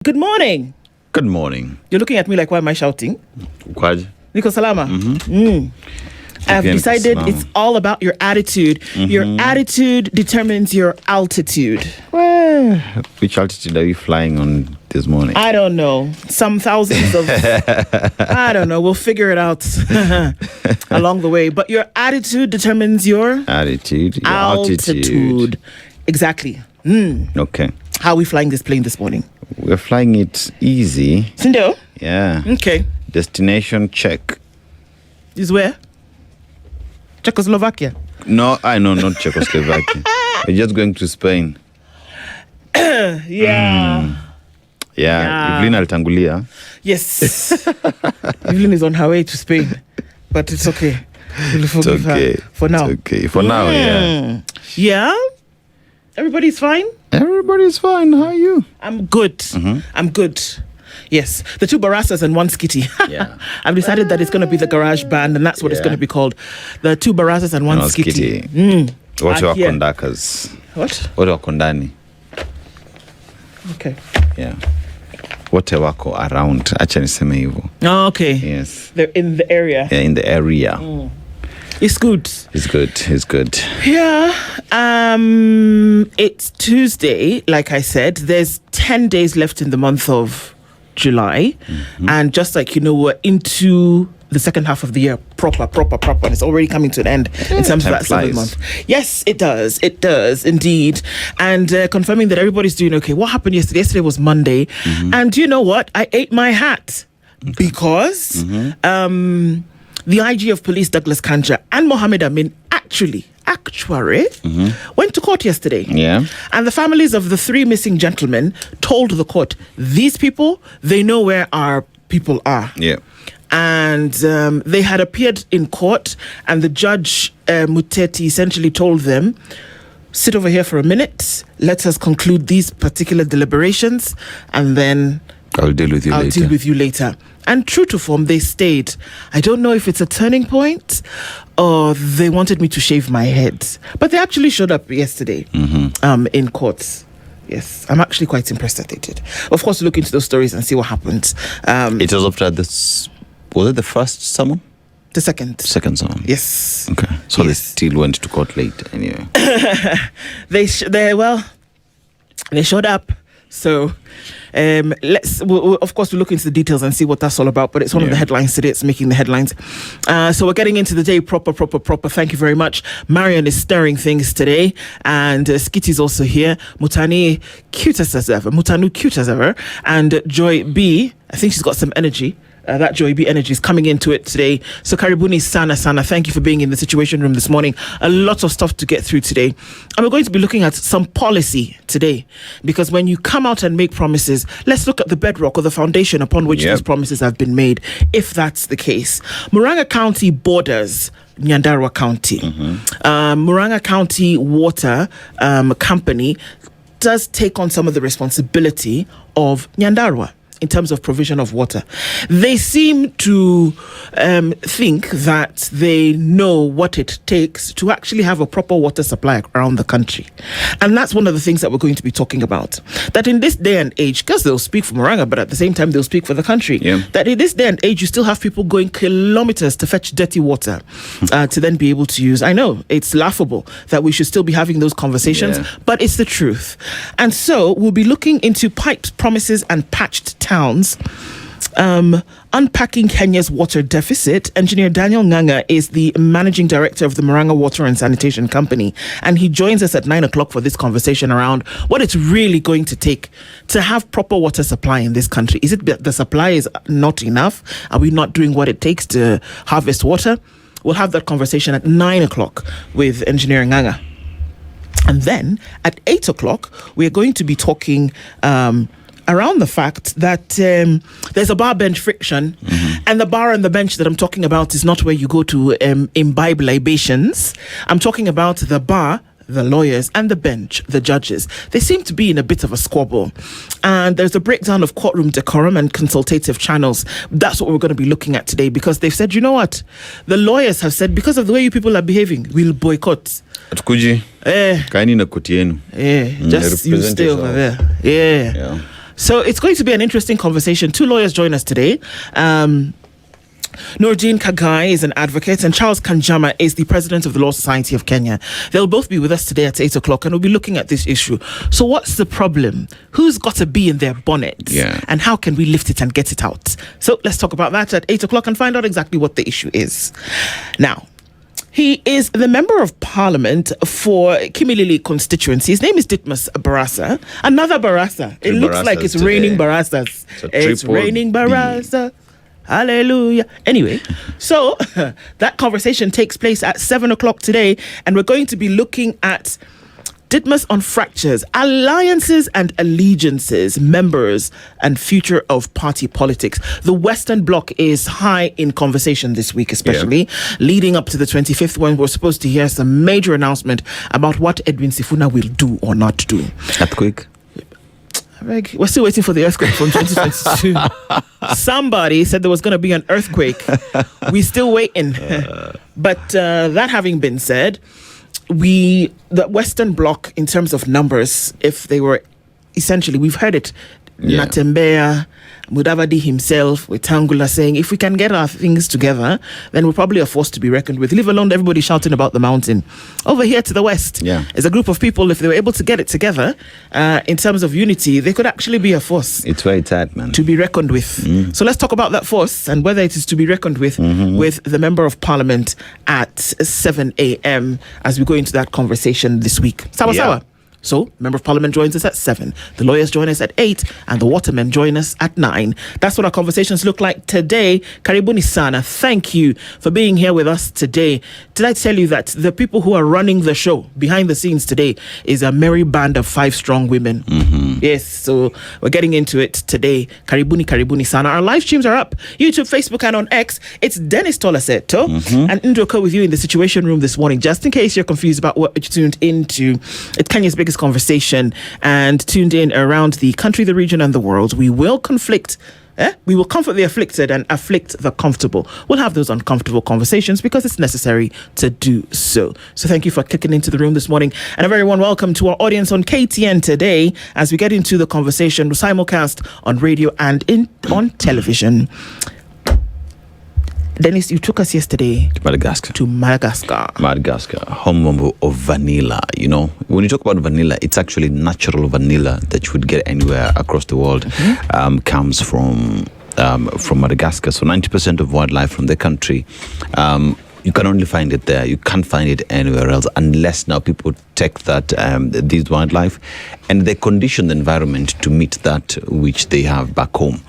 Good morning. Good morning. You're looking at me like, why am I shouting? Kwaj. Nico Salama. I've decided it's all about your attitude. Your attitude determines your altitude. Well, which altitude are we flying on this morning? I don't know. Some thousands of... I don't know. We'll figure it out along the way. But your attitude determines your... Attitude. Your altitude. altitude. Exactly. Okay. How are we flying this plane this morning? We're flying it easy. Sindo? Yeah. Okay. Destination check. Is where? Czechoslovakia. No, I know, not Czechoslovakia. We're just going to Spain. Yeah. Yeah. Evelyn Altangulia. Yes. Evelyn is on her way to Spain. But it's okay. We'll forgive her for now. It's okay. For now, yeah. Yeah? Everybody's fine? Everybody's fine. How are you? I'm good. I'm good. Yes. The two Barassas and one Skitty. Yeah. I've decided that it's going to be the garage band, and that's what it's going to be called. The two Barassas and one Skitty. What are kondakas? What? What are kondani? Okay. Yeah. Wote wako around. Acha niseme hivyo. Oh, okay. Yes. They're in the area. Yeah, in the area. It's good. It's good. It's good. Yeah. It's Tuesday, like I said. There's 10 days left in the month of July. And just like, we're into the second half of the year, proper. And it's already coming to an end in terms of that 7th month. Yes, it does. It does, indeed. And confirming that everybody's doing okay. What happened yesterday? Yesterday was Monday. And you know what? I ate my hat. Because... the IG of Police, Douglas Kanja, and Mohammed Amin actually went to court yesterday. Yeah. And the families of the 3 missing gentlemen told the court, these people, they know where our people are. Yeah. And they had appeared in court, and the judge, Muteti, essentially told them, sit over here for a minute, let us conclude these particular deliberations, and then... I'll deal with you later. And true to form, they stayed. I don't know if it's a turning point or they wanted me to shave my head. But they actually showed up yesterday in courts. Yes, I'm actually quite impressed that they did. Of course, look into those stories and see what happened. It was after this... Was it the first summon? The second. Second summon. Yes. Okay. So they still went to court late anyway. They showed up. So... we'll of course we'll look into the details and see what that's all about, but it's one of the headlines today. It's making the headlines. So we're getting into the day proper. Thank you very much. Marion is stirring things today, and Skitty's also here. Mutanu cute as ever, and Joy B, I think she's got some energy. That Joy B energy is coming into it today. So Karibuni sana. Thank you for being in the Situation Room this morning. A lot of stuff to get through today. And we're going to be looking at some policy today. Because when you come out and make promises, let's look at the bedrock or the foundation upon which those promises have been made, if that's the case. Murang'a County borders Nyandarua County. Murang'a County Water Company does take on some of the responsibility of Nyandarua in terms of provision of water. They seem to think that they know what it takes to actually have a proper water supply around the country. And that's one of the things that we're going to be talking about. That in this day and age, because they'll speak for Murang'a, but at the same time they'll speak for the country, that in this day and age, you still have people going kilometers to fetch dirty water to then be able to use. I know, it's laughable that we should still be having those conversations, but it's the truth. And so we'll be looking into piped promises and patched towns. Unpacking Kenya's water deficit. Engineer Daniel Nganga is the managing director of the Murang'a Water and Sanitation Company, and he joins us at 9 o'clock for this conversation around what it's really going to take to have proper water supply in this country. Is it that the supply is not enough? Are we not doing what it takes to harvest water? We'll have that conversation at 9 o'clock with Engineer Nganga. And then at 8 o'clock, we're going to be talking around the fact that there's a bar bench friction, and the bar and the bench that I'm talking about is not where you go to imbibe libations. I'm talking about the bar, the lawyers, and the bench, the judges. They seem to be in a bit of a squabble. And there's a breakdown of courtroom decorum and consultative channels. That's what we're going to be looking at today, because they've said, you know what? The lawyers have said, because of the way you people are behaving, we'll boycott. Kaini na koti yenu. Just you stay over there. Yeah. So it's going to be an interesting conversation. Two lawyers join us today. Nordine Kagai is an advocate and Charles Kanjama is the president of the Law Society of Kenya. They'll both be with us today at 8 o'clock and we'll be looking at this issue. So what's the problem? Who's got to be in their bonnet? Yeah. And how can we lift it and get it out? So let's talk about that at 8 o'clock and find out exactly what the issue is. Now, he is the Member of Parliament for Kimilili constituency. His name is Dismissal Barasa. Another Barasa. It looks like it's raining Barasas. It's raining Barasa. Hallelujah. Anyway, so that conversation takes place at 7 o'clock today, and we're going to be looking at Ditmas on fractures, alliances and allegiances, members and future of party politics. The Western Bloc is high in conversation this week, especially leading up to the 25th, when we're supposed to hear some major announcement about what Edwin Sifuna will do or not do. Earthquake? We're still waiting for the earthquake from 2022. Somebody said there was going to be an earthquake. We're still waiting. But that having been said, the Western Bloc, in terms of numbers, if they were essentially, we've heard it, Natembeya, Mudavadi himself, Wetangula saying, if we can get our things together, then we're probably a force to be reckoned with. Leave alone everybody shouting about the mountain. Over here to the west, is a group of people, if they were able to get it together, in terms of unity, they could actually be a force. It's where it's at, man. To be reckoned with. So let's talk about that force and whether it is to be reckoned with the Member of Parliament at 7 a.m. as we go into that conversation this week. Sawa. So, Member of Parliament joins us at 7. The lawyers join us at 8. And the watermen join us at 9. That's what our conversations look like today. Karibuni sana. Thank you for being here with us today. Did I tell you that the people who are running the show behind the scenes today is a merry band of 5 strong women? Yes, so we're getting into it today. Karibuni sana. Our live streams are up. YouTube, Facebook, and on X. It's Dennis Tolaseto and Ndroko with you in the Situation Room this morning. Just in case you're confused about what you tuned into, it's Kenya's biggest conversation and tuned in around the country, the region, and the world. We will conflict. We will comfort the afflicted and afflict the comfortable. We'll have those uncomfortable conversations because it's necessary to do so. So thank you for clicking into the room this morning. And a very warm welcome to our audience on KTN today as we get into the conversation simulcast on radio and on television. Dennis, you took us yesterday to Madagascar. Madagascar, home of vanilla. You know, when you talk about vanilla, it's actually natural vanilla that you would get anywhere across the world. Comes from Madagascar. So 90% of wildlife from the country, you can only find it there. You can't find it anywhere else unless now people take that these wildlife and they condition the environment to meet that which they have back home.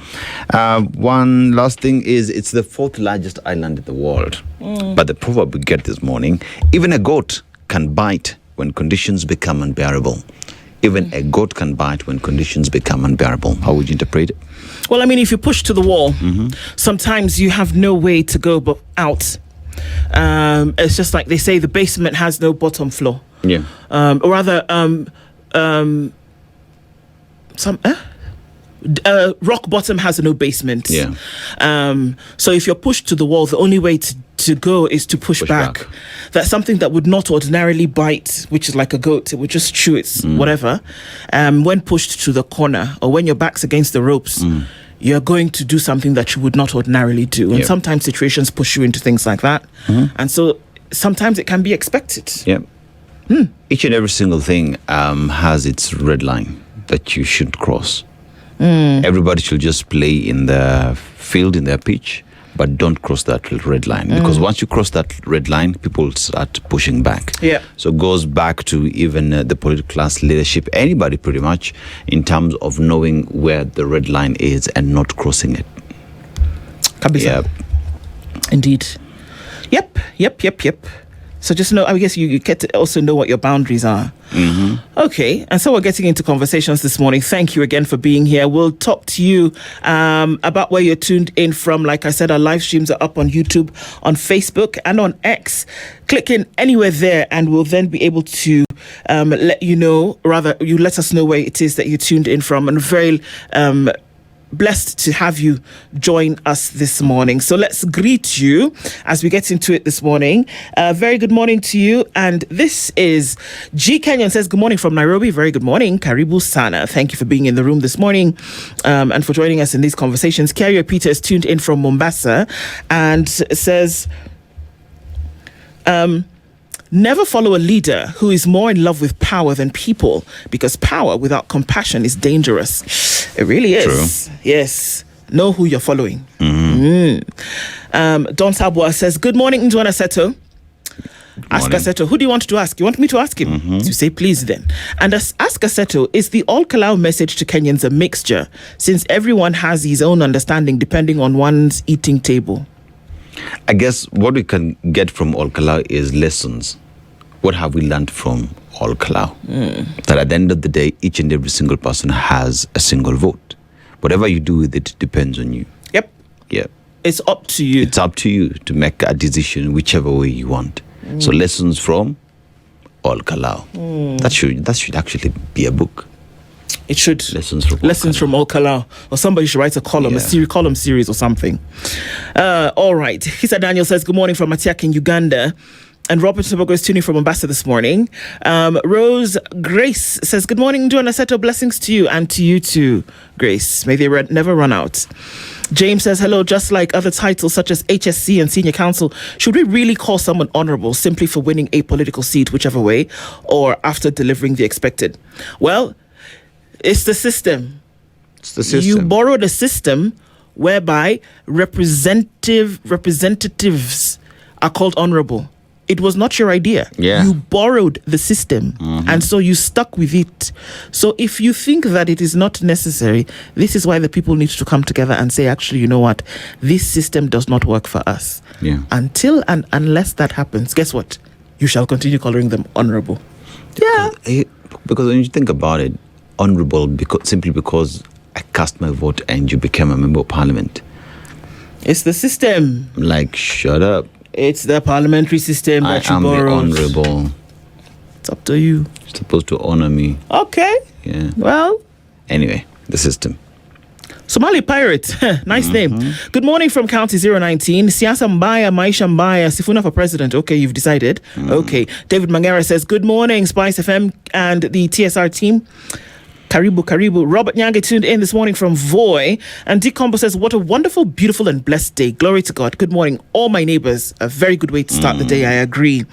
One last thing is it's the 4th largest island in the world. But the proverb we get this morning, even a goat can bite when conditions become unbearable. Even a goat can bite when conditions become unbearable. How would you interpret it? Well, I mean, if you push to the wall, sometimes you have no way to go but out. It's just like they say, the basement has no bottom floor. Yeah. Or rather, rock bottom has no basement. Yeah. So if you're pushed to the wall, the only way to go is to push back. That's something that would not ordinarily bite, which is like a goat. It would just chew its whatever. When pushed to the corner or when your back's against the ropes, you're going to do something that you would not ordinarily do. And sometimes situations push you into things like that. And so sometimes it can be expected. Yeah. Each and every single thing has its red line that you should cross. Everybody should just play in the field, in their pitch, but don't cross that red line. Because once you cross that red line, people start pushing back. Yeah. So it goes back to even the political class leadership, anybody pretty much, in terms of knowing where the red line is and not crossing it. Kabisa. Indeed. Yep. So just know, I guess you get to also know what your boundaries are. Okay, and so we're getting into conversations this morning. Thank you again for being here. We'll talk to you about where you're tuned in from. Like I said, our live streams are up on YouTube, on Facebook, and on X. Click in anywhere there, and we'll then be able to let you know, rather, you let us know where it is that you tuned in from. And very blessed to have you join us this morning. So let's greet you as we get into it this morning. Very good morning to you. And this is G. Kenyon says, good morning from Nairobi. Very good morning. Karibu Sana. Thank you for being in the room this morning and for joining us in these conversations. Carrier Peter is tuned in from Mombasa and says, never follow a leader who is more in love with power than people, because power without compassion is dangerous. It really is. True. Yes. Know who you're following. Don Sabwa says, good morning, Ndwana Seto. Ask Seto, who do you want to ask? You want me to ask him? You say, please then. And as Ask Seto, is the all Kalou message to Kenyans a mixture, since everyone has his own understanding depending on one's eating table? I guess what we can get from all Kalou is lessons. What have we learned from all Kalou? That at the end of the day, each and every single person has a single vote. Whatever you do with it depends on you. Yep. Yeah. It's up to you. It's up to you to make a decision whichever way you want. So lessons from all Kalou. That should actually be a book. It should. Lessons from all Kalou. Or somebody should write a column, column series or something. All right. Hisa Daniel says, good morning from Matiak in Uganda. And Robert Tobago is tuning from Mombasa this morning. Rose Grace says, good morning, Ndwana Seto. Blessings to you and to you too, Grace. May they never run out. James says, hello, just like other titles such as HSC and Senior Counsel, should we really call someone honorable simply for winning a political seat, whichever way, or after delivering the expected? Well, it's the system. It's the system. You borrowed a system whereby representatives are called honorable. It was not your idea. Yeah. You borrowed the system, and so you stuck with it. So if you think that it is not necessary, this is why the people need to come together and say, actually, you know what? This system does not work for us. Yeah. Until and unless that happens, guess what? You shall continue calling them honorable. Yeah. Because when you think about it, honorable simply because I cast my vote and you became a member of parliament. It's the system. Like, shut up. It's the parliamentary system that you borrowed. I am the honorable. It's up to you. You're supposed to honor me. Okay. Yeah. Well. Anyway, the system. Somali Pirate. Nice name. Good morning from County 019. Siasa Mbaya, Maisha Mbaya, Sifuna for president. Okay, you've decided. Okay. David Mangera says, good morning, SpiceFM and the TSR team. Karibu. Robert Nyange tuned in this morning from Voi. And Dick Combo says, what a wonderful, beautiful and blessed day. Glory to God. Good morning, all my neighbors. A very good way to start the day, I agree.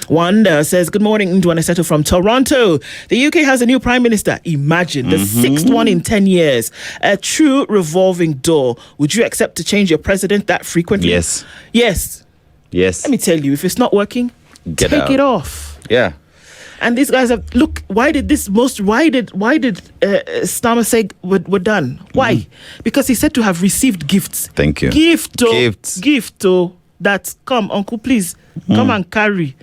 Wanda says, good morning, Ndwana Seto from Toronto. The UK has a new prime minister. Imagine, the sixth one in 10 years. A true revolving door. Would you accept to change your president that frequently? Yes. Let me tell you, if it's not working, take it off. Yeah. And these guys have, look, why did Starmer say we're done? Why? Because he said to have received gifts. Thank you. Gifts. That, come, uncle, please, come and carry.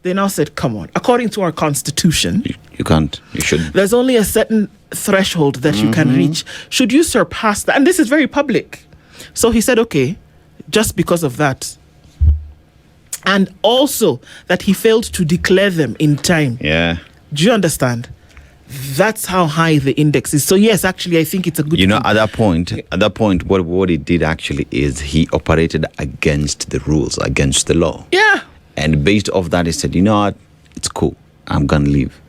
They now said, come on. According to our constitution. You can't. You shouldn't. There's only a certain threshold that you can reach. Should you surpass that? And this is very public. So he said, okay, just because of that. And also that he failed to declare them in time. Yeah. Do you understand? That's how high the index is. So yes, actually, I think it's a good. You know, at that point, what he did actually is he operated against the rules, against the law. Yeah. And based off that, he said, you know what? It's cool. I'm gonna leave.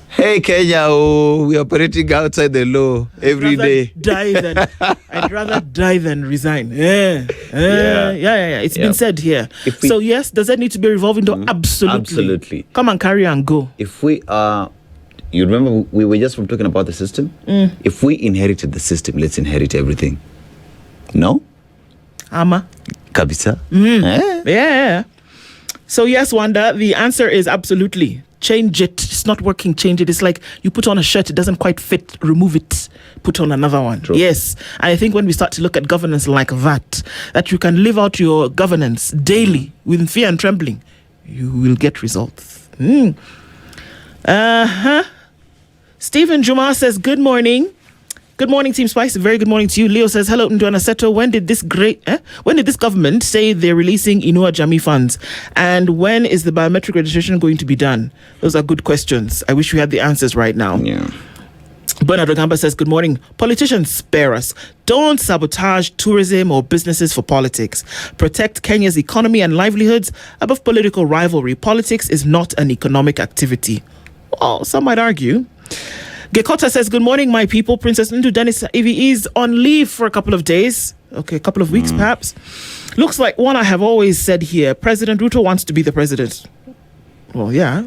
Hey Kenya, we're operating outside the law every day. I'd rather die than resign. Yeah. It's been said here. So yes, does that need to be a revolving door? Absolutely. Come and carry and go. If we are, you remember we were just from talking about the system. If we inherited the system, let's inherit everything. No? Ama. Kabisa. Yeah. So yes, Wanda, the answer is absolutely. Change it. It's not working. Change it. It's like you put on a shirt, it doesn't quite fit. Remove it. Put on another one. True. Yes. And I think when we start to look at governance like that you can live out your governance daily with fear and trembling, you will get results. Stephen Juma says, good morning. Good morning, Team Spice. Very good morning to you. Leo says, hello, Ndwana Seto. When did this government say they're releasing Inua Jamii funds? And when is the biometric registration going to be done? Those are good questions. I wish we had the answers right now. Yeah. Bernard Rogamba says, good morning. Politicians, spare us. Don't sabotage tourism or businesses for politics. Protect Kenya's economy and livelihoods above political rivalry. Politics is not an economic activity. Well, some might argue. Gekota says, good morning, my people. Princess Ndu Dennis Ivy is on leave for a couple of days. Okay, a couple of weeks perhaps. Looks like one I have always said here. President Ruto wants to be the president. Well, yeah.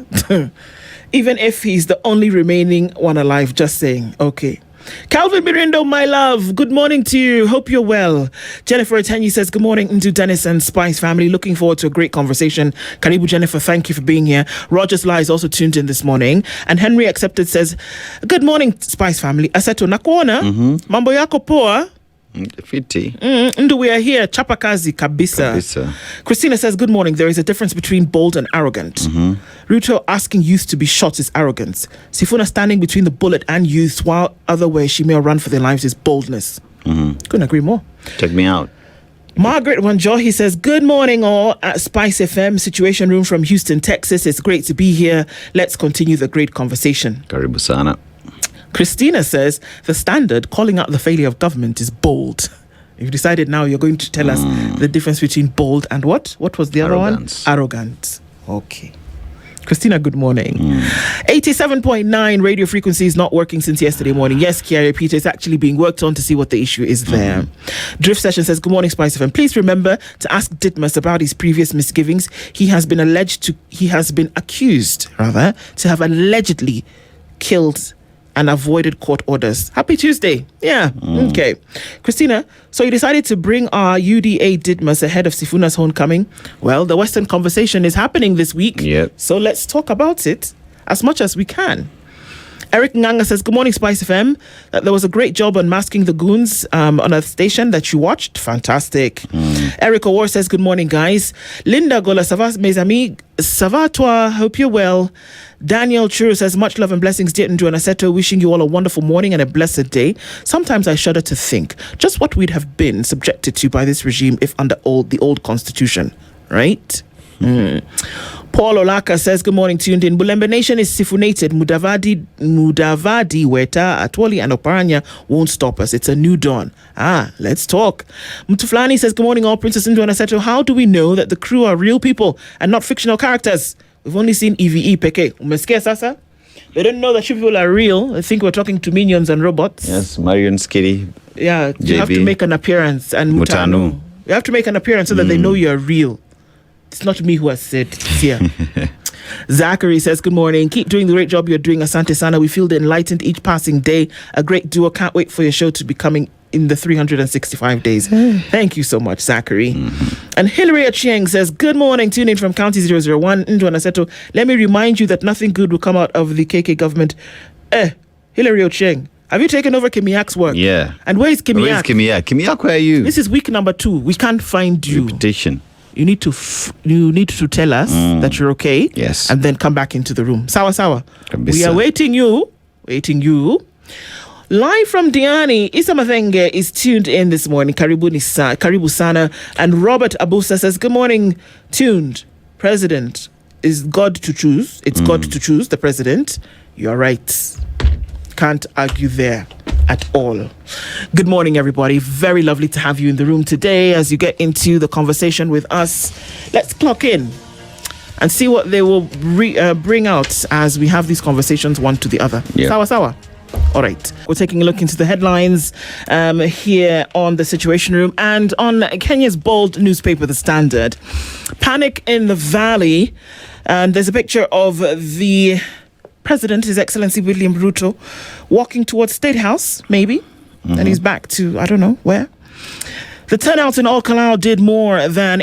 Even if he's the only remaining one alive, just saying. Okay. Calvin Mirindo, my love, good morning to you. Hope you're well. Jennifer Atenyi says, good morning to Dennis and Spice family. Looking forward to a great conversation. Karibu, Jennifer, thank you for being here. Rogers Lai is also tuned in this morning. And Henry Accepted says, good morning, Spice family. Aseto, nakuona, mambo yako poa? Fiti. Ndu, we are here. Chapa kazi kabisa. Christina says, good morning. There is a difference between bold and arrogant. Ruto asking youth to be shot is arrogance. Sifuna standing between the bullet and youth while other ways she may run for their lives is boldness. Couldn't agree more. Check me out. Margaret Wanjohi says, good morning all at SpiceFM Situation Room from Houston, Texas. It's great to be here. Let's continue the great conversation. Karibu sana. Christina says, the Standard calling out the failure of government is bold. You've decided now you're going to tell us the difference between bold and what? What was the other one? Arrogant. Okay. Christina, good morning. 87.9 radio frequency is not working since yesterday morning. Yes, Kiara Peter, it's actually being worked on to see what the issue is there. Drift Session says, good morning, SpiceFM. Please remember to ask Ditmas about his previous misgivings. He has been accused to have allegedly killed and avoided court orders. Happy Tuesday. Yeah. Okay. Christina, so you decided to bring our UDA Didmas ahead of Sifuna's homecoming. Well, the Western conversation is happening this week. Yep. So let's talk about it as much as we can. Eric Nganga says, good morning, Spice FM. There was a great job on masking the goons on a station that you watched. Fantastic. Eric Awar says, good morning, guys. Linda Gola, Savas, mes amis, Savatwa, hope you're well. Daniel Churu says, much love and blessings, dear Ndu and Aseto, wishing you all a wonderful morning and a blessed day. Sometimes I shudder to think just what we'd have been subjected to by this regime if under the old constitution, right? Paul Olaka says, good morning, tuned in. Bulembe Nation is sifunated. Mudavadi, Weta, Atwoli and Oparanya won't stop us. It's a new dawn. Let's talk. Mutuflani says, good morning, all. Princess Ndu and Aseto. How do we know that the crew are real people and not fictional characters? We've only seen EVE Peke. Umesikia sasa? They don't know that you people are real. I think we're talking to minions and robots. Yes, Marion Skitty. Yeah, you have to make an appearance. And Mutanu. You have to make an appearance so that they know you're real. It's not me who has said it. It's here. Zachary says, good morning. Keep doing the great job you're doing, Asante Sana. We feel enlightened each passing day. A great duo. Can't wait for your show to be coming in the 365 days. Thank you so much, Zachary. And Hilary Achieng says, good morning. Tune in from County 001. Ndu and Aseto. Let me remind you that nothing good will come out of the KK government. Hilary Achieng, have you taken over Kimiak's work? Yeah. And where is Kimiak? Where is Kimiak? Kimiak, where are you? This is week number 2. We can't find you. Reputation. You need to tell us that you're okay. Yes. And then come back into the room. Sawa. Kabisa. We are waiting you. Live from Diani, Isa Mathenge is tuned in this morning. Karibu Sana. And Robert Abusa says, good morning, tuned. President is God to choose. It's God to choose the president. You're right. Can't argue there at all. Good morning, everybody. Very lovely to have you in the room today as you get into the conversation with us. Let's clock in and see what they will bring out as we have these conversations one to the other. Yeah. Sawa. All right. We're taking a look into the headlines here on the Situation Room and on Kenya's bold newspaper, The Standard. Panic in the Valley. And there's a picture of the President, His Excellency William Ruto, walking towards State House, maybe. And he's back to, I don't know, where. The turnout in Kalou did more than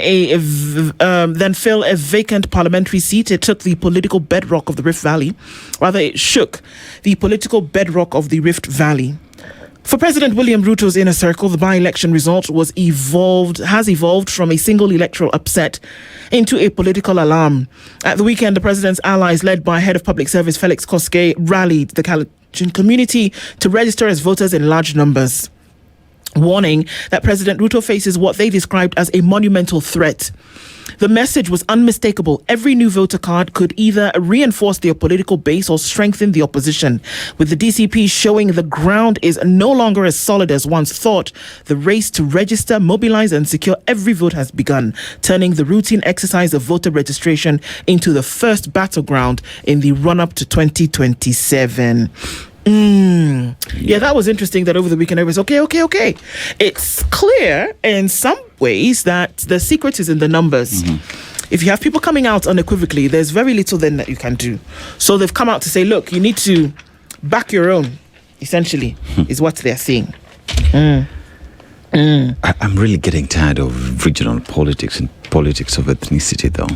fill a vacant parliamentary seat. It took the political bedrock of the Rift Valley. Rather, it shook the political bedrock of the Rift Valley. For President William Ruto's inner circle, the by-election result has evolved from a single electoral upset into a political alarm. At the weekend, the president's allies, led by Head of Public Service Felix Koske, rallied the Kalou community to register as voters in large numbers. warning that President Ruto faces what they described as a monumental threat. The message was unmistakable. Every new voter card could either reinforce their political base or strengthen the opposition. With the DCP showing the ground is no longer as solid as once thought, the race to register, mobilize and secure every vote has begun, turning the routine exercise of voter registration into the first battleground in the run-up to 2027. Yeah, that was interesting that over the weekend everyone's okay. It's clear in some ways that the secret is in the numbers. If you have people coming out unequivocally, there's very little then that you can do. So they've come out to say, look, you need to back your own, essentially, is what they're saying. I'm really getting tired of regional politics and politics of ethnicity, though.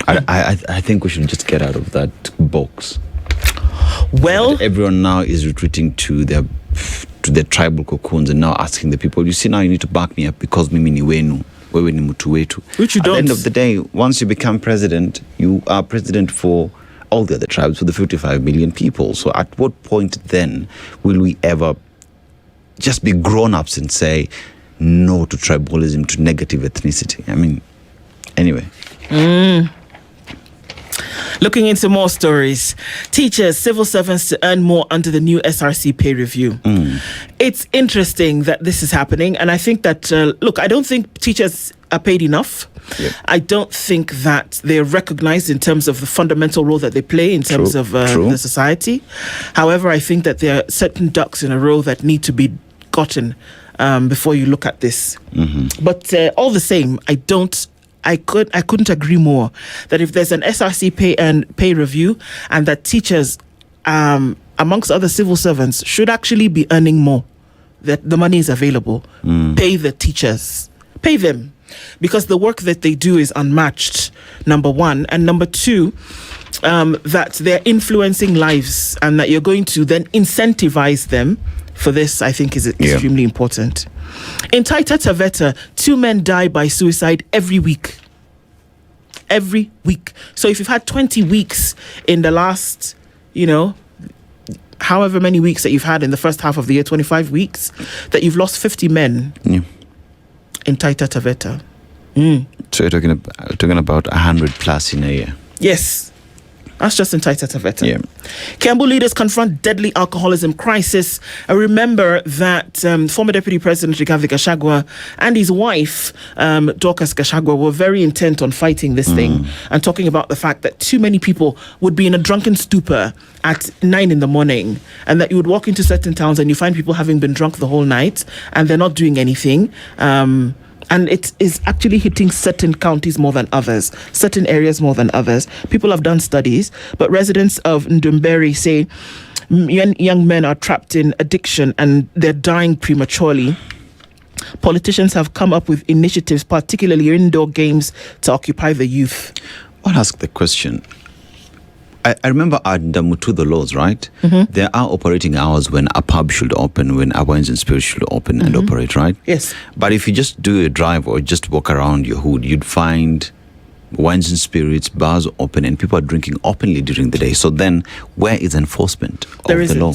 I think we should just get out of that box. Well, but everyone now is retreating to their tribal cocoons and now asking the people, you see, now you need to back me up because mimi ni wenu, wewe ni mtu wetu. Which you don't. At the end of the day, once you become president, you are president for all the other tribes, for the 55 million people. So at what point then will we ever just be grown-ups and say no to tribalism, to negative ethnicity? I mean, anyway. Looking into more stories, teachers, civil servants to earn more under the new SRC pay review. It's interesting that this is happening. And I think that, look, I don't think teachers are paid enough. Yep. I don't think that they're recognized in terms of the fundamental role that they play in terms of the society. However, I think that there are certain ducks in a row that need to be gotten before you look at this. But all the same, I couldn't agree more that if there's an SRC pay review and that teachers, amongst other civil servants, should actually be earning more, that the money is available. Pay the teachers. Pay them. Because the work that they do is unmatched, number one. And number two, that they're influencing lives and that you're going to then incentivize them for this, I think, is extremely important. In Taita Taveta, 2 men die by suicide every week. Every week. So if you've had 20 weeks in the last, however many weeks that you've had in the first half of the year, 25 weeks, that you've lost 50 men in Taita Taveta. So you're talking about 100 plus in a year? Yes. That's just in Taita Taveta. Yeah. Kiambu leaders confront deadly alcoholism crisis. I remember that former Deputy President Rigathi Gachagua and his wife, Dorcas Gachagua, were very intent on fighting this thing and talking about the fact that too many people would be in a drunken stupor at 9 a.m. and that you would walk into certain towns and you find people having been drunk the whole night and they're not doing anything. And it is actually hitting certain counties more than others, certain areas more than others. People have done studies, but residents of Ndumberi say young men are trapped in addiction and they're dying prematurely. Politicians have come up with initiatives, particularly indoor games, to occupy the youth. I'll ask the question. I remember under the laws, right? There are operating hours when a pub should open, when a wines and spirits should open and operate, right? Yes. But if you just do a drive or just walk around your hood, you'd find wines and spirits, bars open, and people are drinking openly during the day. So then, where is enforcement of the law?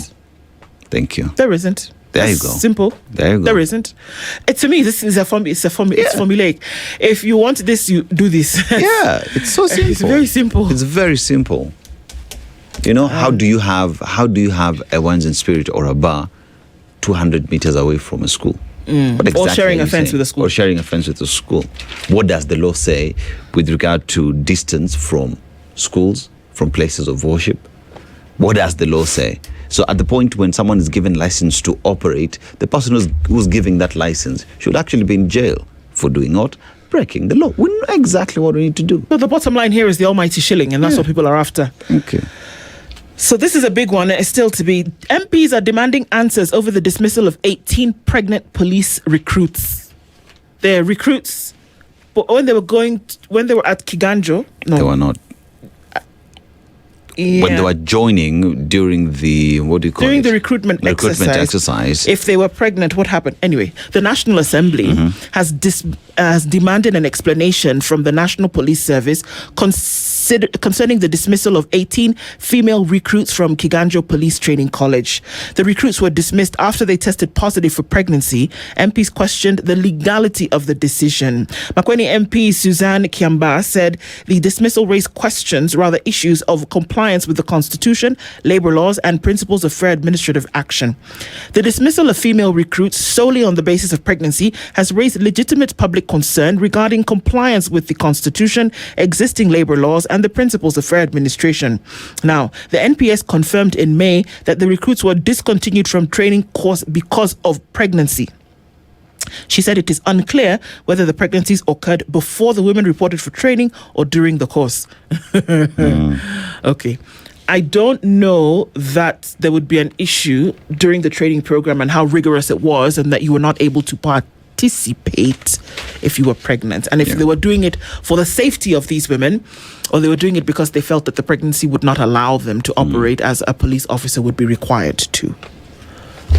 Thank you. There isn't. There you go. Simple. There you go. There isn't. To me, this is it's formulaic. If you want this, you do this. Yeah, it's so simple. It's very simple. It's very simple. How do you have a wines and spirit or a bar 200 meters away from a school? Exactly or sharing a fence with a school. Or sharing a fence with a school. What does the law say with regard to distance from schools, from places of worship? What does the law say? So at the point when someone is given license to operate, the person who's giving that license should actually be in jail for doing what? Breaking the law. We know exactly what we need to do. No, the bottom line here is the almighty shilling, and that's what people are after. Okay. So this is a big one. It's still to be. MPs are demanding answers over the dismissal of 18 pregnant police recruits. They're recruits, but when they were at Kiganjo, no, they were not. when they were joining during the, what do you call during it? the recruitment exercise. If they were pregnant, what happened? Anyway, the National Assembly has demanded an explanation from the National Police Service concerning the dismissal of 18 female recruits from Kiganjo Police Training College. The recruits were dismissed after they tested positive for pregnancy. MPs questioned the legality of the decision. Makueni MP Suzanne Kiamba said the dismissal raised questions, rather issues of compliance with the Constitution, labor laws, and principles of fair administrative action. The dismissal of female recruits solely on the basis of pregnancy has raised legitimate public concern regarding compliance with the Constitution, existing labor laws, and the principles of fair administration. Now, the NPS confirmed in May that the recruits were discontinued from training course because of pregnancy. She said it is unclear whether the pregnancies occurred before the women reported for training or during the course. Okay. I don't know that there would be an issue during the training program and how rigorous it was, and that you were not able to participate if you were pregnant. And if they were doing it for the safety of these women, or they were doing it because they felt that the pregnancy would not allow them to operate as a police officer would be required to.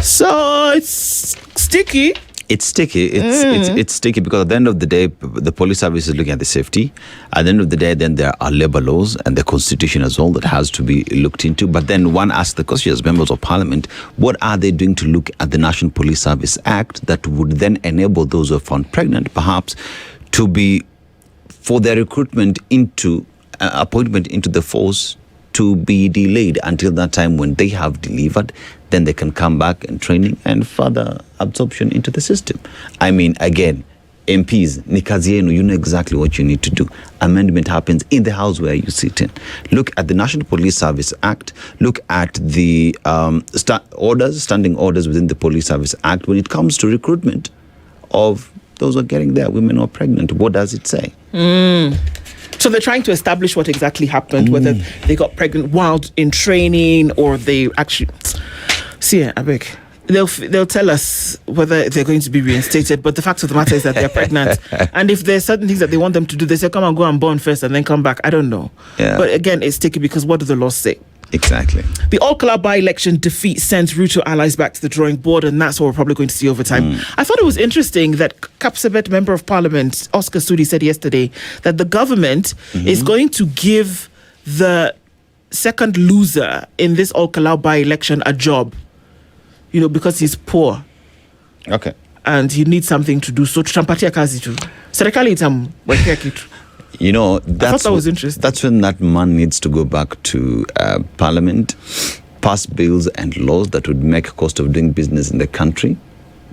So it's sticky. It's sticky. It's sticky because at the end of the day, the police service is looking at the safety. At the end of the day, then there are labor laws and the Constitution as well that has to be looked into. But then one asks the question as members of Parliament, what are they doing to look at the National Police Service Act that would then enable those who are found pregnant, perhaps, to be, for their recruitment into, appointment into the force, to be delayed until that time when they have delivered, then they can come back and training and further absorption into the system. I mean, again, MPs, ni kazi yenu, you know exactly what you need to do. Amendment happens in the house where you sit in. Look at the National Police Service Act. Look at the standing orders within the Police Service Act when it comes to recruitment of those who are getting there, women who are pregnant. What does it say? So they're trying to establish what exactly happened, whether they got pregnant while in training or they actually... See, I beg. They'll tell us whether they're going to be reinstated, but the fact of the matter is that they're pregnant. And if there's certain things that they want them to do, they say, come and go and born first and then come back. I don't know. Yeah. But again, it's sticky because what do the laws say? Exactly. The Kalou by-election defeat sends Ruto allies back to the drawing board, and that's what we're probably going to see over time. I thought it was interesting that Kapsabet Member of Parliament, Oscar Sudi, said yesterday that the government is going to give the second loser in this Kalou by-election a job, you know, because he's poor. Okay. And he needs something to do. So, tutampatia kazi tu. Serikali itamwekea kitu. You know, I thought that was interesting. That's when that man needs to go back to Parliament, pass bills and laws that would make cost of doing business in the country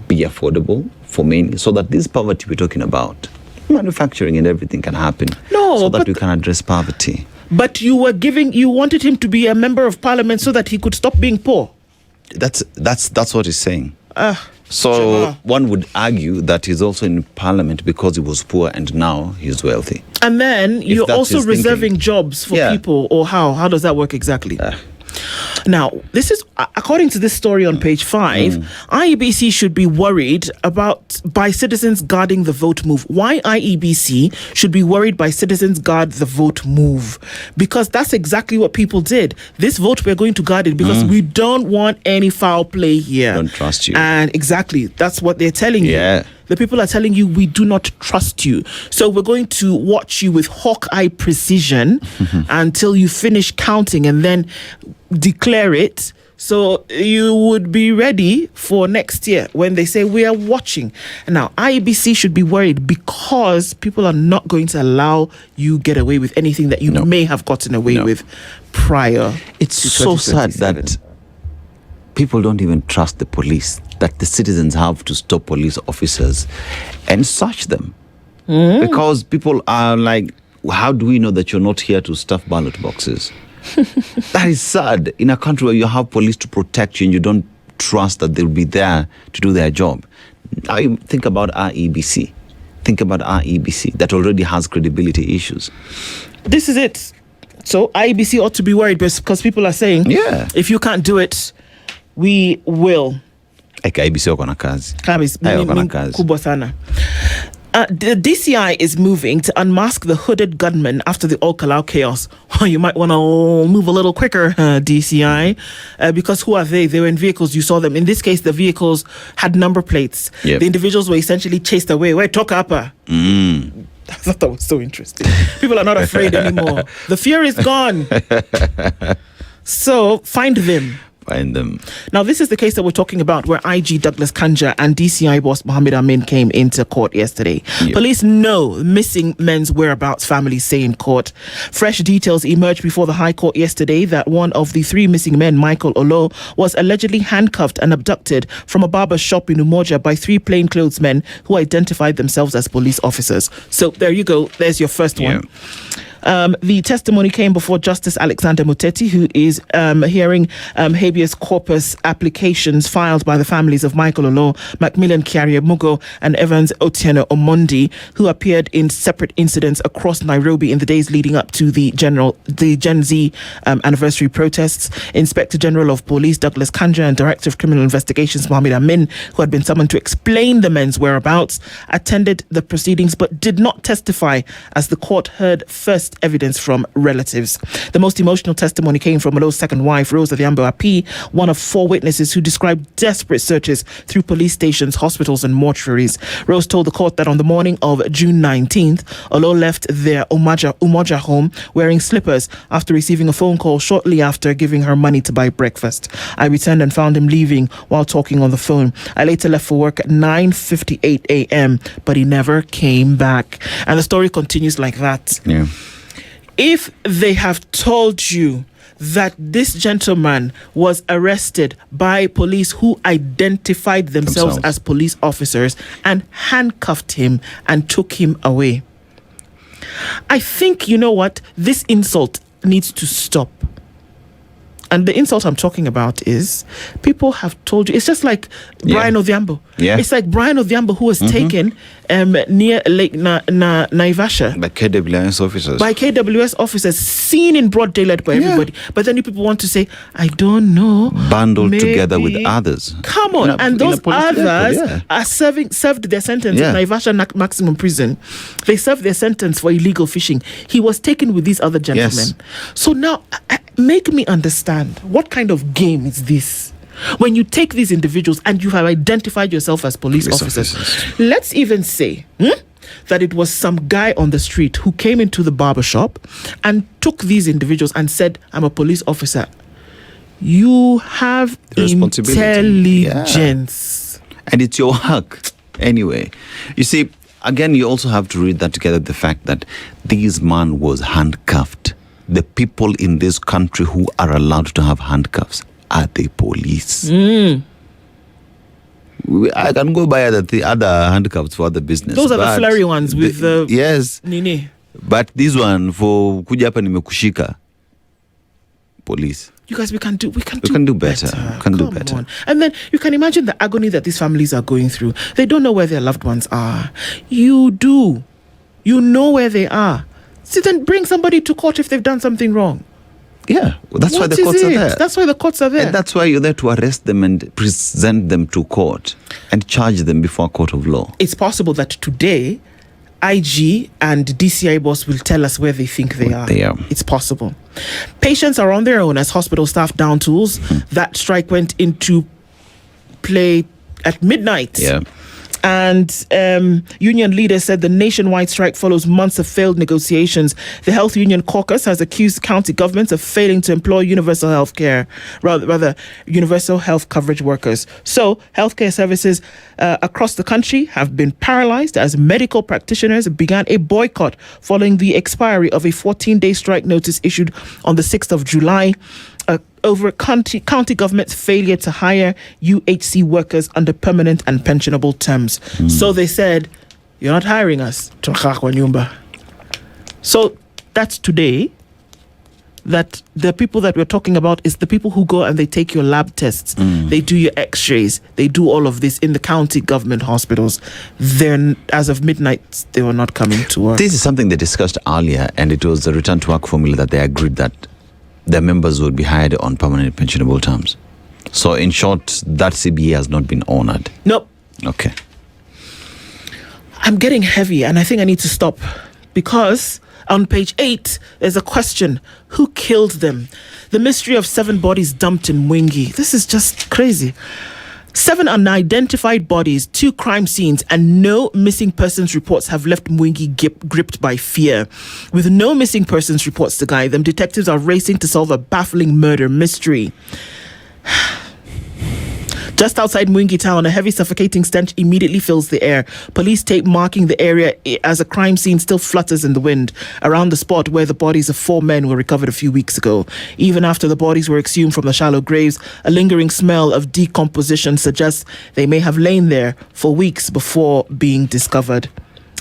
be affordable for many, so that this poverty we're talking about, manufacturing and everything can happen. So that we can address poverty. But you wanted him to be a member of Parliament so that he could stop being poor. That's what he's saying. So one would argue that he's also in Parliament because he was poor and now he's wealthy. And then you're also reserving jobs for people, or how? How does that work exactly? Now, this is, according to this story on page 5, IEBC should be worried by citizens guarding the vote move. Why IEBC should be worried by citizens guard the vote move? Because that's exactly what people did. This vote, we're going to guard it because we don't want any foul play here. Don't trust you. And exactly, that's what they're telling you. The people are telling you, we do not trust you. So we're going to watch you with hawk-eye precision until you finish counting and then declare it. So you would be ready for next year when they say we are watching. And now IEBC should be worried because people are not going to allow you get away with anything that you may have gotten away with prior. It's so sad that people don't even trust the police, that the citizens have to stop police officers and search them. Because people are like, how do we know that you're not here to stuff ballot boxes? That is sad in a country where you have police to protect you and you don't trust that they'll be there to do their job. Now think about IEBC. Think about IEBC that already has credibility issues. This is it. So IEBC ought to be worried because people are saying, if you can't do it, we will. IEBC wako na kazi. Kubwa sana. The DCI is moving to unmask the hooded gunman after the Kalou chaos. Oh, you might want to move a little quicker, DCI, because who are they? They were in vehicles. You saw them. In this case, the vehicles had number plates. Yep. The individuals were essentially chased away. Where talk up? I thought that was so interesting. People are not afraid anymore. The fear is gone. So find them. Find them. Now, this is the case that we're talking about where IG Douglas Kanja and DCI boss Mohammed Amin came into court yesterday. Yep. Police know missing men's whereabouts, families say in court. Fresh details emerged before the High Court yesterday that one of the 3 missing men, Michael Olo, was allegedly handcuffed and abducted from a barber shop in Umoja by 3 plainclothes men who identified themselves as police officers. So there you go. There's your first one. The testimony came before Justice Alexander Muteti, who is hearing habeas corpus applications filed by the families of Michael Olo, Macmillan Kiaria Mugo, and Evans Otieno Omondi, who appeared in separate incidents across Nairobi in the days leading up to the Gen Z anniversary protests. Inspector General of Police Douglas Kanja and Director of Criminal Investigations Mohammed Amin, who had been summoned to explain the men's whereabouts, attended the proceedings but did not testify as the court heard first evidence from relatives. The most emotional testimony came from Olo's second wife, Rose Adhiambo Api, one of 4 witnesses who described desperate searches through police stations, hospitals and mortuaries. Rose told the court that on the morning of June 19th, Olo left their Umoja home wearing slippers after receiving a phone call shortly after giving her money to buy breakfast. I returned and found him leaving while talking on the phone. I later left for work at 9:58 a.m., but he never came back. And the story continues like that. Yeah. If they have told you that this gentleman was arrested by police who identified themselves as police officers and handcuffed him and took him away, I think, you know what, this insult needs to stop. And the insult I'm talking about is people have told you. It's just like Brian Odhiambo. Yeah. It's like Brian Odhiambo who was taken near Lake Naivasha. By KWS officers. Seen in broad daylight by everybody. But then you people want to say, I don't know. Bundled together with others. Come on. And those others are served their sentence in Naivasha maximum prison. They served their sentence for illegal fishing. He was taken with these other gentlemen. Yes. So now, make me understand, what kind of game is this? When you take these individuals and you have identified yourself as police officers. Let's even say that it was some guy on the street who came into the barbershop and took these individuals and said, I'm a police officer. You have intelligence. And it's your work. Anyway, you see, again, you also have to read that together, the fact that this man was handcuffed. The people in this country who are allowed to have handcuffs are the police. I can go buy the other handcuffs for other business. Those are the flurry ones with the yes. Nini. But this one for kuja hapa nimekushika, police. You guys, we can do better. Can do better. On. And then you can imagine the agony that these families are going through. They don't know where their loved ones are. You do. You know where they are. So then bring somebody to court if they've done something wrong. Yeah, well, that's why the courts are there. That's why the courts are there. And that's why you're there to arrest them and present them to court and charge them before a court of law. It's possible that today, IG and DCI boss will tell us where they think they are. It's possible. Patients are on their own as hospital staff down tools. That strike went into play at midnight. Yeah. And union leaders said the nationwide strike follows months of failed negotiations. The Health Union Caucus has accused county governments of failing to employ universal health care, rather universal health coverage workers. So healthcare services across the country have been paralyzed as medical practitioners began a boycott following the expiry of a 14-day strike notice issued on the 6th of July. Over county government's failure to hire UHC workers under permanent and pensionable terms. So they said, you're not hiring us. So that's today. That the people that we're talking about is the people who go and they take your lab tests. They do your x-rays. They do all of this in the county government hospitals. Then, as of midnight, they were not coming to work. This is something they discussed earlier, and it was the return to work formula that they agreed that their members would be hired on permanent pensionable terms. So in short, that CBA has not been honored. Nope. Okay. I'm getting heavy and I think I need to stop because on page 8, there's a question. Who killed them? The mystery of 7 bodies dumped in Mwingi. This is just crazy. 7 unidentified bodies, 2 crime scenes, and no missing persons reports have left Mwingi gripped by fear. With no missing persons reports to guide them, detectives are racing to solve a baffling murder mystery. Just outside Mwingi town, a heavy suffocating stench immediately fills the air. Police tape marking the area as a crime scene still flutters in the wind around the spot where the bodies of 4 men were recovered a few weeks ago. Even after the bodies were exhumed from the shallow graves, a lingering smell of decomposition suggests they may have lain there for weeks before being discovered.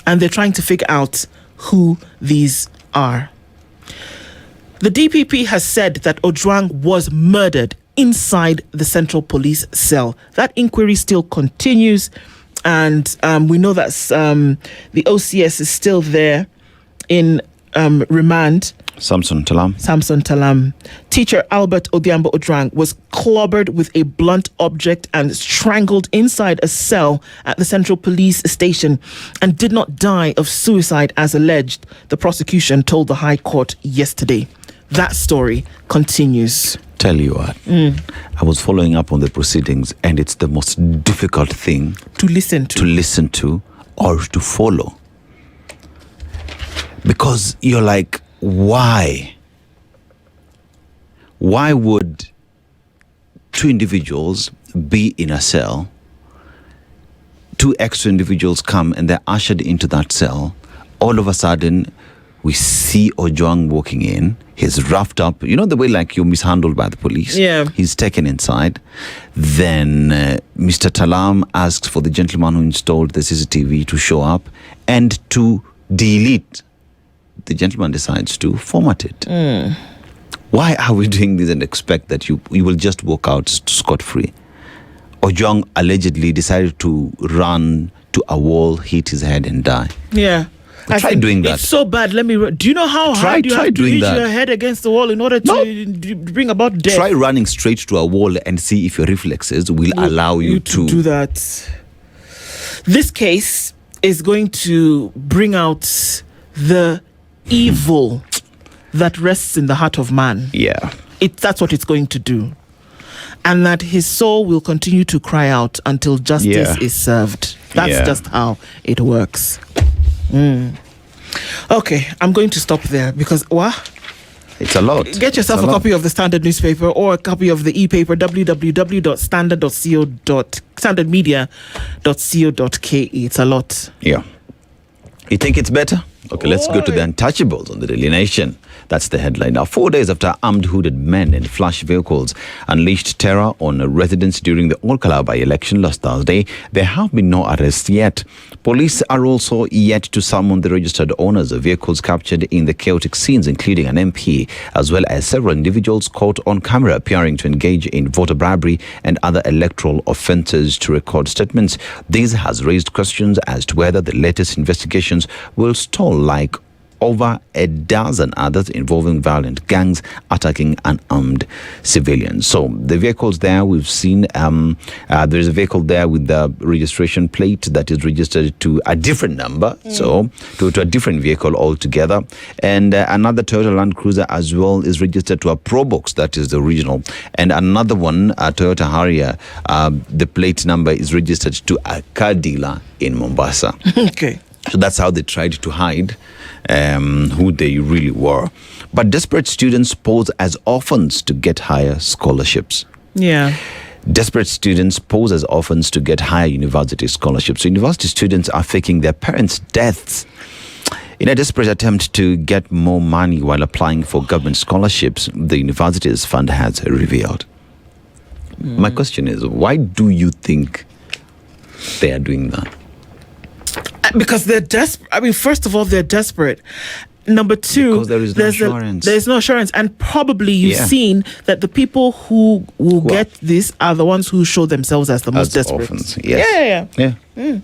And they're trying to figure out who these are. The DPP has said that Ojwang was murdered inside the Central Police cell. That inquiry still continues, and we know that the OCS is still there in remand. Samson Talam. Teacher Albert Odiambo Ojwang was clobbered with a blunt object and strangled inside a cell at the Central Police station and did not die of suicide as alleged, the prosecution told the High Court yesterday. That story continues. Tell you what, I was following up on the proceedings, and it's the most difficult thing to listen to or to follow, because you're like, why would 2 individuals be in a cell, 2 extra individuals come and they're ushered into that cell? All of a sudden we see Ojwang walking in. He's roughed up. You know the way like you're mishandled by the police? Yeah. He's taken inside. Then Mr. Talam asks for the gentleman who installed the CCTV to show up and to delete. The gentleman decides to format it. Why are we doing this and expect that you will just walk out scot-free? Ojwang allegedly decided to run to a wall, hit his head and die. Yeah. Try doing that. It's so bad. Do you know how hard you have to hit your head against the wall in order to bring about death? Try running straight to a wall and see if your reflexes will allow you to do that. This case is going to bring out the evil that rests in the heart of man. Yeah. That's what it's going to do. And that his soul will continue to cry out until justice is served. That's just how it works. Okay, I'm going to stop there because it's a lot. Get yourself a copy of the Standard newspaper or a copy of the e-paper, www.standardmedia.co.ke. It's a lot. Yeah. You think it's better? Okay, let's go to the Untouchables on the Daily Nation. That's the headline. Now, 4 days after armed hooded men in flash vehicles unleashed terror on residents during the Kalou by-election last Thursday, there have been no arrests yet. Police are also yet to summon the registered owners of vehicles captured in the chaotic scenes, including an MP, as well as several individuals caught on camera appearing to engage in voter bribery and other electoral offences to record statements. This has raised questions as to whether the latest investigations will stall like over a dozen others involving violent gangs attacking unarmed civilians. So the vehicles there we've seen, there's a vehicle there with the registration plate that is registered to a different number, so to a different vehicle altogether. And another Toyota Land Cruiser as well is registered to a Probox, that is the original. And another one, a Toyota Harrier, the plate number is registered to a car dealer in Mombasa. Okay. So that's how they tried to hide who they really were. But desperate students pose as orphans to get higher scholarships. Yeah. Desperate students pose as orphans to get higher university scholarships. So university students are faking their parents' deaths in a desperate attempt to get more money while applying for government scholarships, the university's fund has revealed. My question is, why do you think they are doing that? Because they're desperate. I mean, first of all, they're desperate. Number two, because there is no assurance. There's no assurance. And probably you've seen that the people who will get this are the ones who show themselves as the most desperate. Orphans. Yes. Yeah.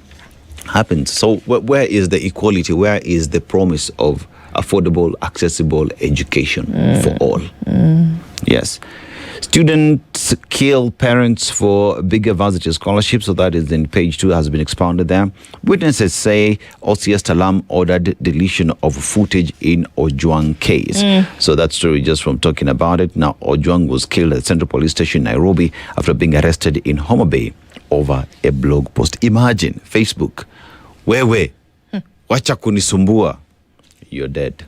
Happens. So where is the equality? Where is the promise of affordable, accessible education for all? Yes. Students kill parents for bigger varsity scholarships. So that is in page 2, has been expounded there. Witnesses say OCS Talam ordered deletion of footage in Ojwang case. So that story just from talking about it. Now, Ojwang was killed at Central Police Station, Nairobi, after being arrested in Homa Bay over a blog post. Imagine, Facebook, wewe, wacha kunisumbua, you're dead.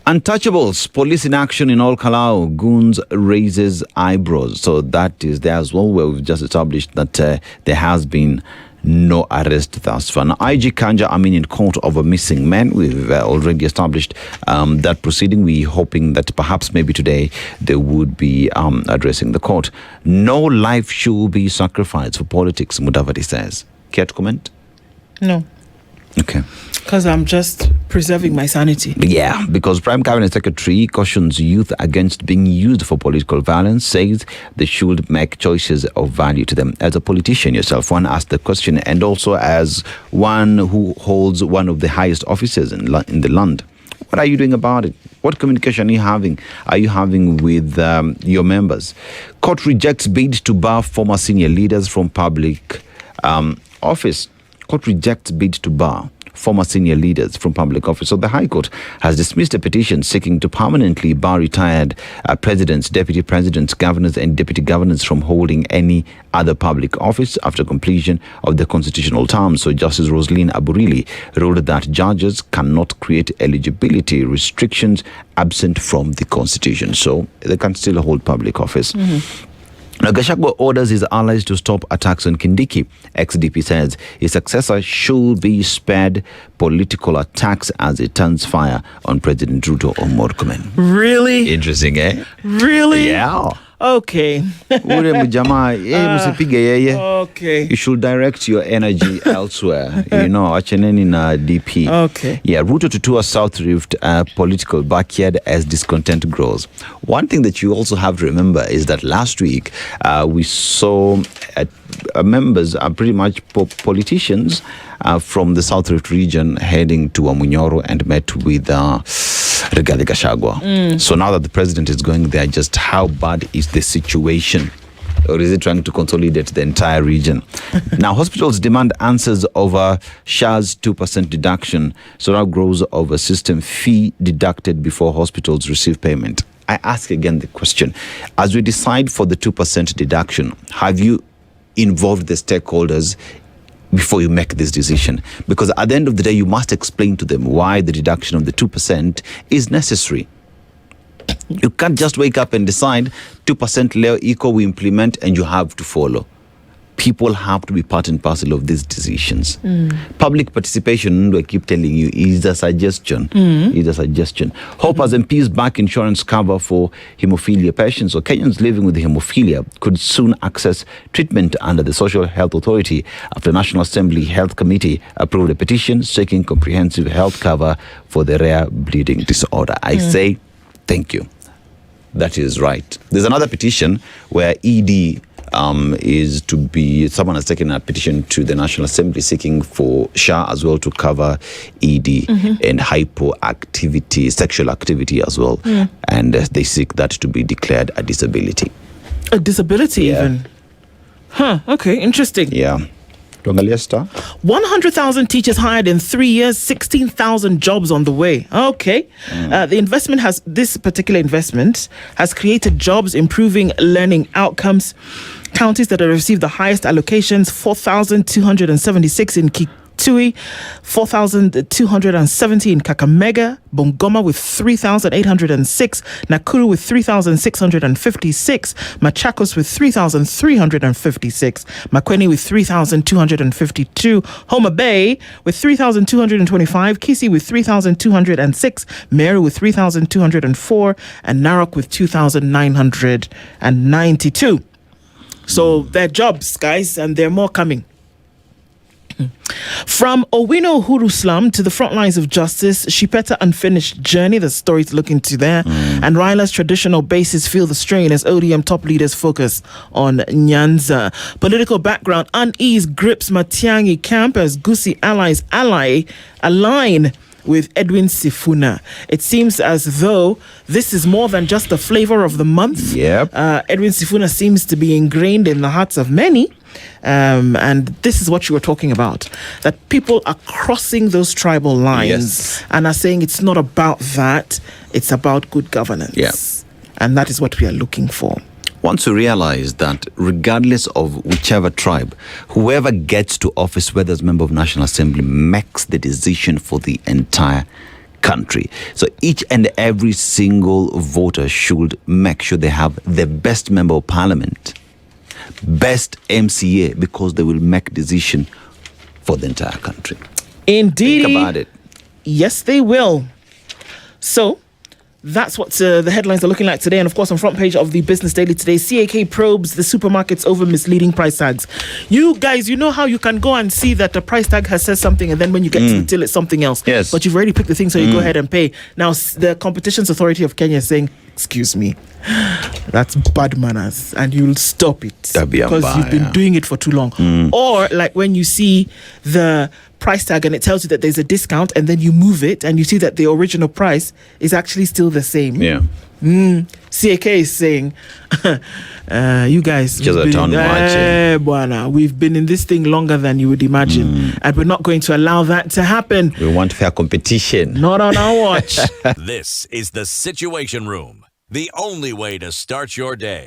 Untouchables, police in action in all Kalou. Goons raises eyebrows. So that is there as well, where we've just established that there has been no arrest thus far. Now, IG Kanja Amin in court over missing men. We've already established that proceeding. We're hoping that perhaps maybe today they would be addressing the court. No life should be sacrificed for politics, Mudavadi says. Care to comment? No. Okay. Because I'm just preserving my sanity. Yeah, because Prime Cabinet Secretary cautions youth against being used for political violence, says they should make choices of value to them. As a politician yourself, one asked the question, and also as one who holds one of the highest offices in the land, what are you doing about it? What communication are you having with your members? Court rejects bid to bar former senior leaders from public office. Court rejects bid to bar former senior leaders from public office. So the High Court has dismissed a petition seeking to permanently bar retired presidents, deputy presidents, governors and deputy governors from holding any other public office after completion of the constitutional term. So Justice Rosaline Aburili ruled that judges cannot create eligibility restrictions absent from the Constitution. So they can still hold public office. Now, Gachagua orders his allies to stop attacks on Kindiki. Ex-DP says his successor should be spared political attacks as he turns fire on President Ruto or Murkomen. Really? Interesting, eh? Really? Yeah. Okay. Okay. You should direct your energy elsewhere. Acheneni na DP. Okay. Yeah, Ruto to tour South Rift political backyard as discontent grows. One thing that you also have to remember is that last week we saw members, pretty much politicians from the South Rift region heading to Amunyoro and met with Rigathi Gachagua. So now that the president is going there, just how bad is the situation? Or is it trying to consolidate the entire region? Now, hospitals demand answers over SHA's 2% deduction. So now grows over system fee deducted before hospitals receive payment. I ask again the question. As we decide for the 2% deduction, have you involved the stakeholders before you make this decision? Because at the end of the day, you must explain to them why the deduction of the 2% is necessary. You can't just wake up and decide 2% leo equal we implement and you have to follow. People have to be part and parcel of these decisions. Public participation, I keep telling you, is a suggestion. Hope has MPs back insurance cover for hemophilia patients. So Kenyans living with hemophilia could soon access treatment under the Social Health Authority after National Assembly Health Committee approved a petition seeking comprehensive health cover for the rare bleeding disorder. I say thank you. That is right. There's another petition where ED is to be, someone has taken a petition to the National Assembly seeking for SHA as well to cover ED and hypoactivity, sexual activity as well. And they seek that to be declared a disability. A disability even? Huh, okay, interesting. Yeah. 100,000 teachers hired in 3 years, 16,000 jobs on the way. Okay. This particular investment has created jobs, improving learning outcomes. Counties that have received the highest allocations, 4,276 in Kitui, 4,270 in Kakamega, Bungoma with 3,806, Nakuru with 3,656, Machakos with 3,356, Makueni with 3,252, Homa Bay with 3,225, Kisii with 3,206, Meru with 3,204, and Narok with 2,992. So they're jobs, guys, and there are more coming. From Owino Huru slum to the front lines of justice, Shipeta unfinished journey, the story to look into there. And Raila's traditional bases feel the strain as ODM top leaders focus on Nyanza. Political background, unease grips Matiang'i camp as Gusii allies align with Edwin Sifuna. It seems as though this is more than just the flavor of the month. Yep. Edwin Sifuna seems to be ingrained in the hearts of many. And this is what you were talking about, that people are crossing those tribal lines and are saying it's not about that, it's about good governance. Yeah. And that is what we are looking for. Once you realize that regardless of whichever tribe, whoever gets to office, whether as member of National Assembly, makes the decision for the entire country. So each and every single voter should make sure they have the best member of parliament, best MCA, because they will make decision for the entire country. Indeed. Think about it. Yes, they will. So that's what the headlines are looking like today. And of course, on front page of the Business Daily today, CAK probes the supermarkets over misleading price tags. You guys, you know how you can go and see that the price tag has said something, and then when you get to the till, it's something else. Yes. But you've already picked the thing, so you go ahead and pay. Now, the Competitions Authority of Kenya is saying, excuse me, that's bad manners, and you'll stop it because you've been doing it for too long. Or like when you see the price tag and it tells you that there's a discount, and then you move it and you see that the original price is actually still the same. Yeah. CAK is saying, you guys, we've been in this thing longer than you would imagine, and we're not going to allow that to happen. We want fair competition. Not on our watch. This is the Situation Room, the only way to start your day.